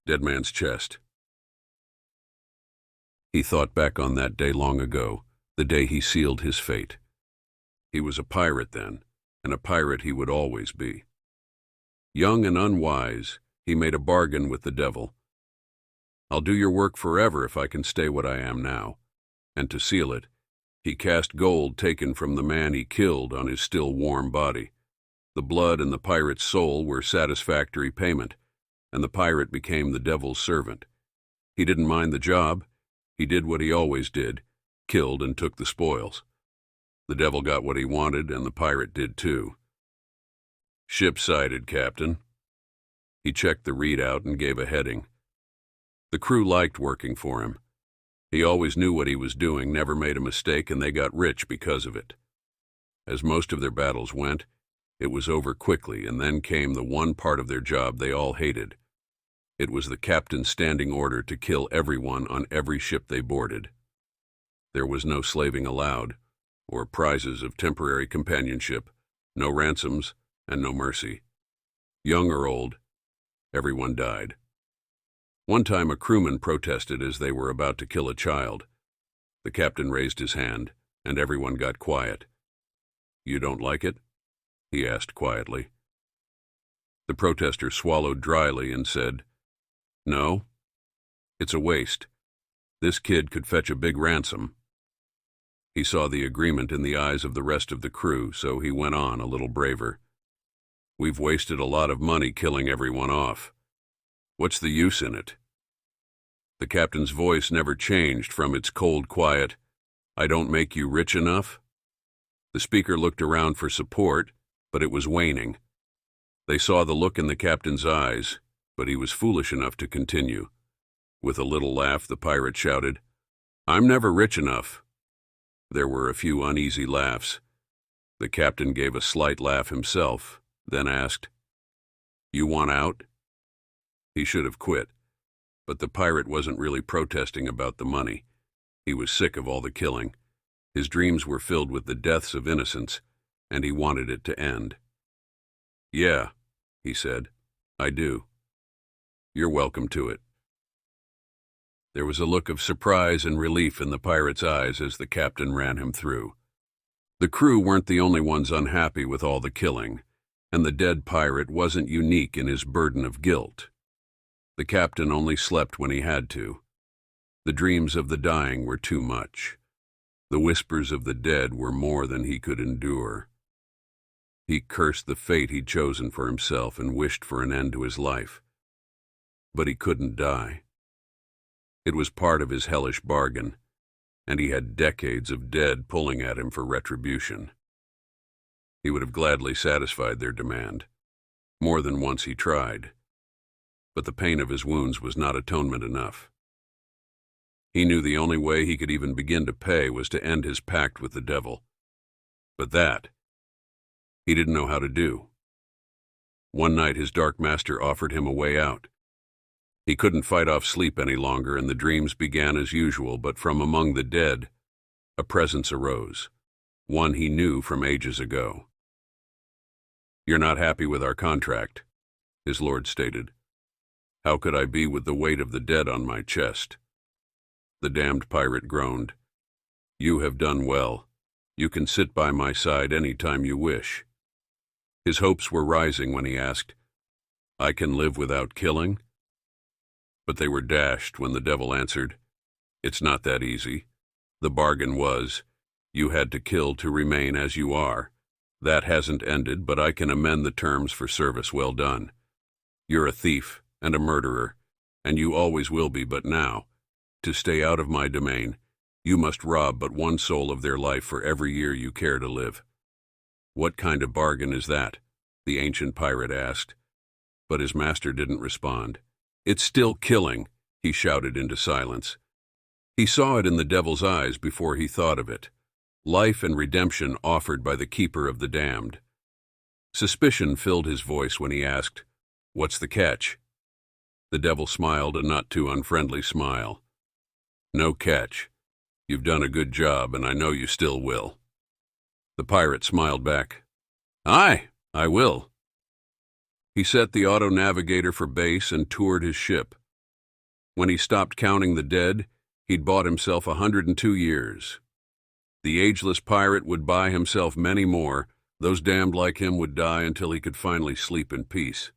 Dead man's chest. He thought back on that day long ago, the day he sealed his fate. He was a pirate then, and a pirate he would always be. Young and unwise, he made a bargain with the devil. I'll do your work forever if I can stay what I am now. And to seal it, he cast gold taken from the man he killed on his still warm body. The blood and the pirate's soul were satisfactory payment, and the pirate became the devil's servant. He didn't mind the job. He did what he always did, killed and took the spoils. The devil got what he wanted, and the pirate did too. Ship sighted, Captain. He checked the readout and gave a heading. The crew liked working for him. He always knew what he was doing, never made a mistake, and they got rich because of it. As most of their battles went, it was over quickly, and then came the one part of their job they all hated. It was the captain's standing order to kill everyone on every ship they boarded. There was no slaving allowed, or prizes of temporary companionship, no ransoms, and no mercy. Young or old, everyone died. One time a crewman protested as they were about to kill a child. The captain raised his hand, and everyone got quiet. "You don't like it?" he asked quietly. The protester swallowed dryly and said, "No, it's a waste. This kid could fetch a big ransom." He saw the agreement in the eyes of the rest of the crew, so he went on a little braver. "We've wasted a lot of money killing everyone off. What's the use in it?" The captain's voice never changed from its cold quiet, "I don't make you rich enough?" The speaker looked around for support, but it was waning. They saw the look in the captain's eyes, but he was foolish enough to continue. With a little laugh, the pirate shouted, "I'm never rich enough." There were a few uneasy laughs. The captain gave a slight laugh himself, then asked, "You want out?" He should have quit, but the pirate wasn't really protesting about the money. He was sick of all the killing. His dreams were filled with the deaths of innocents, and he wanted it to end. "Yeah," he said, "I do. You're welcome to it." There was a look of surprise and relief in the pirate's eyes as the captain ran him through. The crew weren't the only ones unhappy with all the killing, and the dead pirate wasn't unique in his burden of guilt. The captain only slept when he had to. The dreams of the dying were too much. The whispers of the dead were more than he could endure. He cursed the fate he'd chosen for himself and wished for an end to his life. But he couldn't die. It was part of his hellish bargain, and he had decades of dead pulling at him for retribution. He would have gladly satisfied their demand. More than once he tried. But the pain of his wounds was not atonement enough. He knew the only way he could even begin to pay was to end his pact with the devil. But that, he didn't know how to do. One night his dark master offered him a way out. He couldn't fight off sleep any longer, and the dreams began as usual, but from among the dead, a presence arose, one he knew from ages ago. "You're not happy with our contract," his lord stated. "How could I be with the weight of the dead on my chest?" The damned pirate groaned. "You have done well. You can sit by my side any time you wish." His hopes were rising when he asked, "I can live without killing?" But they were dashed when the devil answered, "It's not that easy. The bargain was, you had to kill to remain as you are. That hasn't ended, but I can amend the terms for service well done. You're a thief and a murderer, and you always will be, but now, to stay out of my domain, you must rob but one soul of their life for every year you care to live." "What kind of bargain is that?" the ancient pirate asked. But his master didn't respond. "It's still killing," he shouted into silence. He saw it in the devil's eyes before he thought of it. Life and redemption offered by the keeper of the damned. Suspicion filled his voice when he asked, "What's the catch?" The devil smiled a not too unfriendly smile. "No catch. You've done a good job, and I know you still will." The pirate smiled back. "Aye, I will." He set the auto-navigator for base and toured his ship. When he stopped counting the dead, he'd bought himself 102 years. The ageless pirate would buy himself many more. Those damned like him would die until he could finally sleep in peace.